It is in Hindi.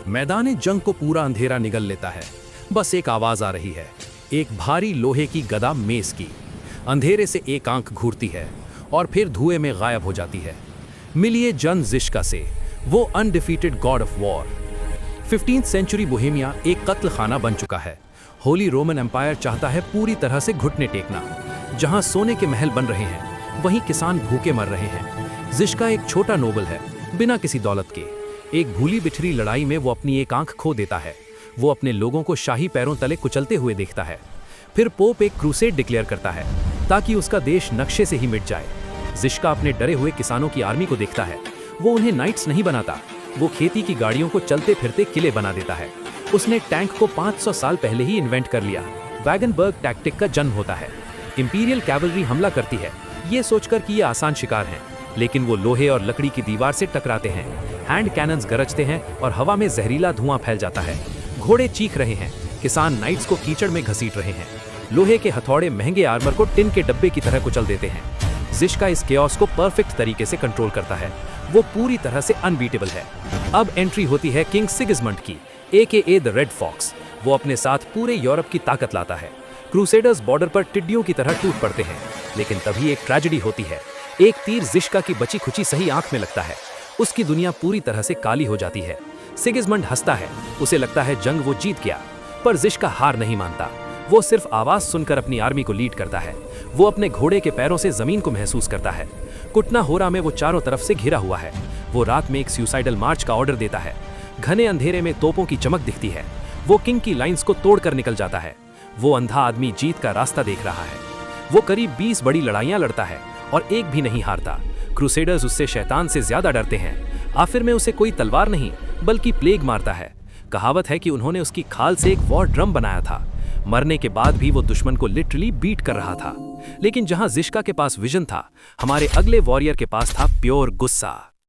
मैदान जंग को पूरा अंधेरा निगल लेता है। बस एक आवाज आ रही है, एक भारी लोहे की गदा मेस की। अंधेरे से एक आंख घूरती है और फिर धुएं में गायब हो जाती है। मिलिए जन जिश्का से, वो undefeated god of war. 15th century Bohemia एक कत्ल खाना बन चुका है। होली रोमन एम्पायर चाहता है पूरी तरह से घुटने टेकना। जहां सोने के महल बन रहे हैं, वहीं किसान भूखे मर रहे हैं। जिश्का एक छोटा नोबल है, बिना किसी दौलत के। एक भूली बिछड़ी लड़ाई में वो अपनी एक आंख खो देता है। वो अपने लोगों को शाही पैरों तले कुचलते हुए देखता है। फिर पोप एक क्रूसेड डिक्लेयर करता है ताकि उसका देश नक्शे से ही मिट जाए। जिश्का अपने डरे हुए किसानों की आर्मी को देखता है। वो उन्हें नाइट्स नहीं बनाता, वो खेती की गाड़ियों को चलते फिरते किले बना देता है। उसने टैंक को 500 साल पहले ही इन्वेंट कर लिया। वैगनबर्ग टैक्टिक का जन्म होता है। इंपीरियल कैवलरी हमला करती है, ये सोचकर कि ये आसान शिकार हैं, लेकिन वो लोहे और लकड़ी की दीवार से टकराते हैं। हैंड कैनन्स गरजते हैं और हवा में जहरीला धुआं फैल जाता है। घोड़े चीख रहे हैं, किसान नाइट्स को कीचड़ में घसीट रहे हैं। लोहे के हथौड़े महंगे आर्मर को टिन के डब्बे की तरह कुचल देते हैं। जिश्का इस केओस को परफेक्ट तरीके से कंट्रोल करता है। वो पूरी तरह से अनबीटेबल है। अब एंट्री होती है किंग सिगिस्मंड की, AKA द रेड फॉक्स। वो अपने साथ पूरे यूरोप की ताकत लाता है। क्रूसेडर्स बॉर्डर पर टिड्डियों की तरह टूट पड़ते हैं, लेकिन तभी एक ट्रेजेडी होती है। एक तीर जिश्का की बची खुची सही आंख में लगता है। उसकी दुनिया पूरी तरह से काली हो जाती है। सिगिस्मंड हंसता है, उसे लगता है जंग वो जीत गया, पर जिश्का हार नहीं मानता। वो सिर्फ आवाज सुनकर अपनी आर्मी को लीड करता है। वो अपने घोड़े के पैरों से जमीन को महसूस करता है। कुटना होरा में वो चारों तरफ से घिरा हुआ है। वो रात में एक सुसाइडल मार्च का ऑर्डर देता है। घने अंधेरे में तोपों की चमक दिखती है। वो किंग की लाइंस को तोड़कर निकल जाता है। वो अंधा आदमी जीत का रास्ता देख रहा है। वो करीब 20 बड़ी लड़ाइयां लड़ता है और एक भी नहीं हारता। क्रूसेडर्स उससे शैतान से ज्यादा डरते हैं। आखिर में उसे कोई तलवार नहीं बल्कि प्लेग मारता है। कहावत है कि उन्होंने उसकी खाल से एक वॉर ड्रम बनाया था। मरने के बाद भी वो दुश्मन को लिटरली बीट कर रहा था। लेकिन जहां जिश्का के पास विजन था, हमारे अगले वॉरियर के पास था प्योर गुस्सा।